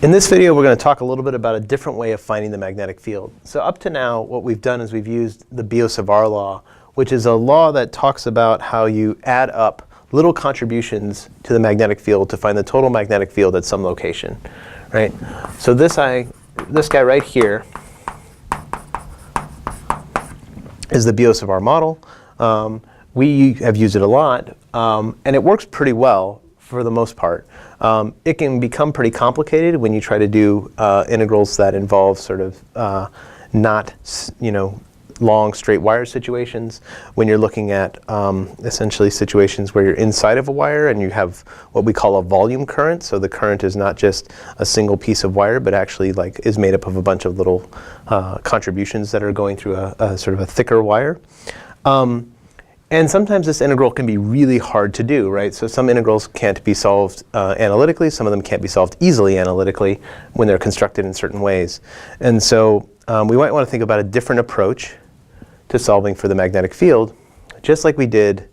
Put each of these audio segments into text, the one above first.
In this video, we're going to talk a little bit about a different way of finding the magnetic field. So up to now, what we've done is we've used the Biot-Savart law, which is a law that talks about how you add up little contributions to the magnetic field to find the total magnetic field at some location, right? So this guy right here is the Biot-Savart model. We have used it a lot, and it works pretty well for the most part. It can become pretty complicated when you try to do integrals that involve sort of not, long straight wire situations. When you're looking at essentially situations where you're inside of a wire and you have what we call a volume current. So the current is not just a single piece of wire, but actually is made up of a bunch of little contributions that are going through a sort of a thicker wire. And sometimes this integral can be really hard to do, right? So some integrals can't be solved analytically. Some of them can't be solved easily analytically when they're constructed in certain ways. And so we might want to think about a different approach to solving for the magnetic field, just like we did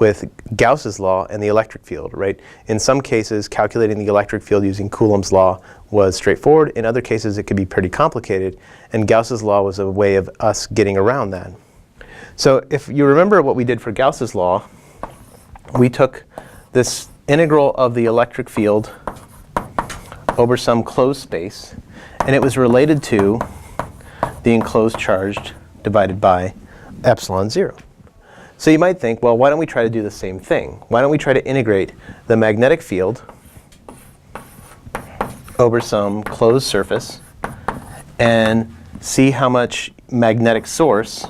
with Gauss's law and the electric field, right? In some cases, calculating the electric field using Coulomb's law was straightforward. In other cases, it could be pretty complicated. And Gauss's law was a way of us getting around that. So if you remember what we did for Gauss's law, we took this integral of the electric field over some closed space, and it was related to the enclosed charge divided by epsilon 0. So you might think, well, why don't we try to do the same thing? Why don't we try to integrate the magnetic field over some closed surface and see how much magnetic source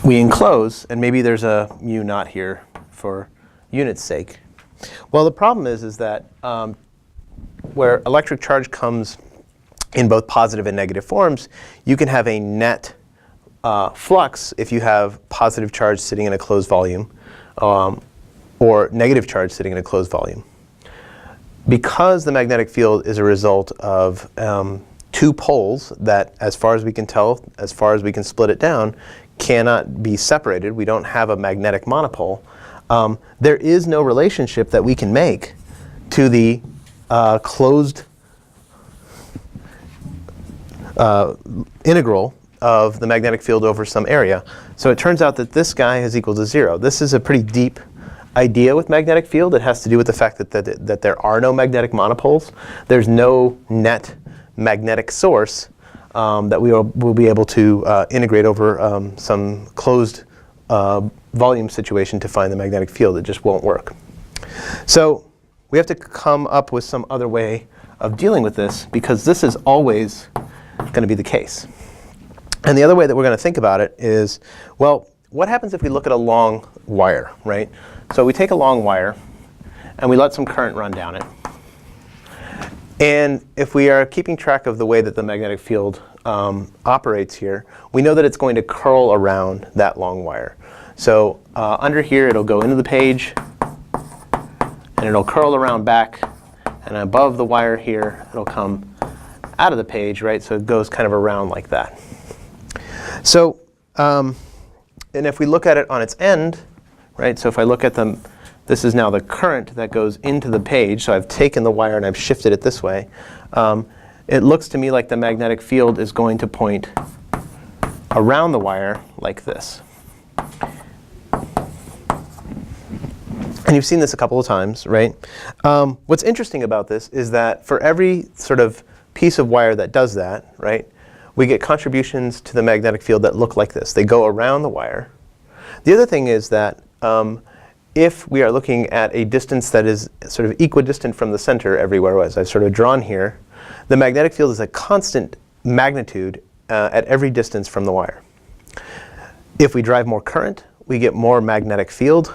we enclose, and maybe there's a mu naught here for unit's sake. Well, the problem is that where electric charge comes in both positive and negative forms, you can have a net flux if you have positive charge sitting in a closed volume or negative charge sitting in a closed volume. Because the magnetic field is a result of two poles that, as far as we can tell, as far as we can split it down, cannot be separated. We don't have a magnetic monopole. There is no relationship that we can make to the closed integral of the magnetic field over some area. So it turns out that this guy is equal to 0. This is a pretty deep idea with magnetic field. It has to do with the fact that there are no magnetic monopoles. There's no net magnetic source that we will be able to integrate over some closed volume situation to find the magnetic field. It just won't work. So we have to come up with some other way of dealing with this, because this is always going to be the case. And the other way that we're going to think about it is, well, what happens if we look at a long wire, right? So we take a long wire and we let some current run down it. And if we are keeping track of the way that the magnetic field operates here, we know that it's going to curl around that long wire. So under here, it'll go into the page, and it'll curl around back. And above the wire here, it'll come out of the page, right? So it goes kind of around like that. So, and if we look at it on its end, right? So if I look at them, this is now the current that goes into the page. So I've taken the wire and I've shifted it this way. It looks to me like the magnetic field is going to point around the wire like this. And you've seen this a couple of times, right? What's interesting about this is that for every sort of piece of wire that does that, right, we get contributions to the magnetic field that look like this. They go around the wire. The other thing is that if we are looking at a distance that is sort of equidistant from the center everywhere, as I've sort of drawn here, the magnetic field is a constant magnitude at every distance from the wire. If we drive more current, we get more magnetic field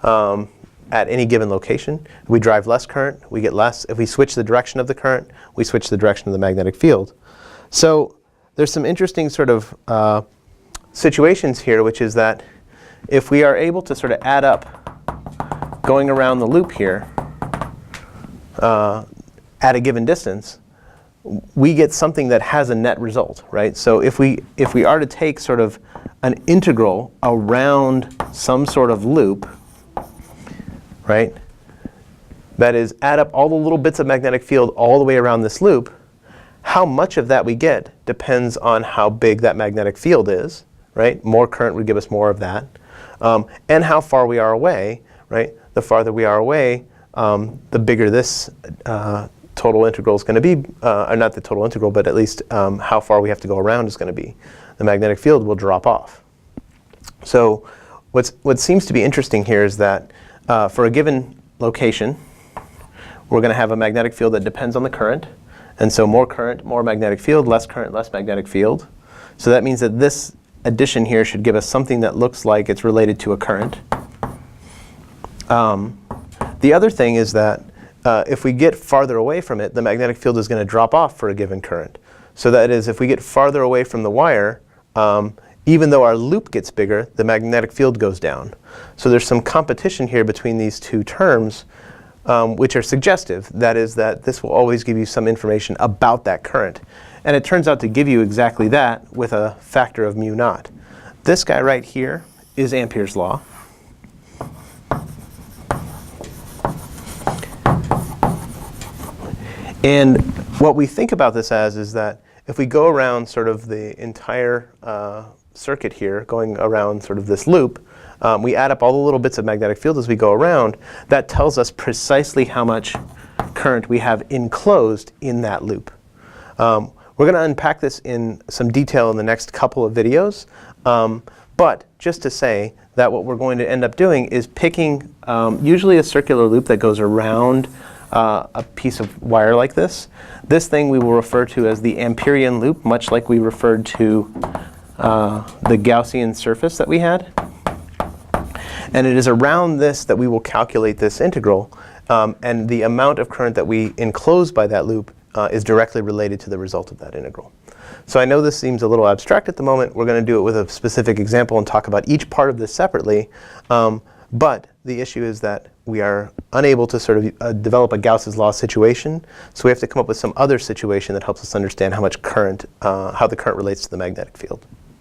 at any given location. If we drive less current, we get less. If we switch the direction of the current, we switch the direction of the magnetic field. So there's some interesting sort of situations here, which is that if we are able to sort of add up going around the loop here at a given distance, we get something that has a net result, right? So if we are to take sort of an integral around some sort of loop, right? That is, add up all the little bits of magnetic field all the way around this loop. How much of that we get depends on how big that magnetic field is, right? More current would give us more of that. And how far we are away, right? The farther we are away, the bigger this total integral is going to be, or not the total integral, but at least how far we have to go around is going to be. The magnetic field will drop off. So what seems to be interesting here is that for a given location, we're going to have a magnetic field that depends on the current. And so more current, more magnetic field, less current, less magnetic field. So that means that this addition here should give us something that looks like it's related to a current. The other thing is that if we get farther away from it, the magnetic field is going to drop off for a given current. So that is, if we get farther away from the wire, even though our loop gets bigger, the magnetic field goes down. So there's some competition here between these two terms, which are suggestive. That is, that this will always give you some information about that current. And it turns out to give you exactly that with a factor of mu naught. This guy right here is Ampere's law. And what we think about this as is that if we go around sort of the entire circuit here, going around sort of this loop, we add up all the little bits of magnetic field as we go around. That tells us precisely how much current we have enclosed in that loop. We're going to unpack this in some detail in the next couple of videos. But just to say that what we're going to end up doing is picking usually a circular loop that goes around a piece of wire like this. This thing we will refer to as the Amperian loop, much like we referred to the Gaussian surface that we had. And it is around this that we will calculate this integral. And the amount of current that we enclose by that loop is directly related to the result of that integral. So I know this seems a little abstract at the moment. We're going to do it with a specific example and talk about each part of this separately. But the issue is that we are unable to sort of develop a Gauss's law situation. So we have to come up with some other situation that helps us understand how much current, how the current relates to the magnetic field.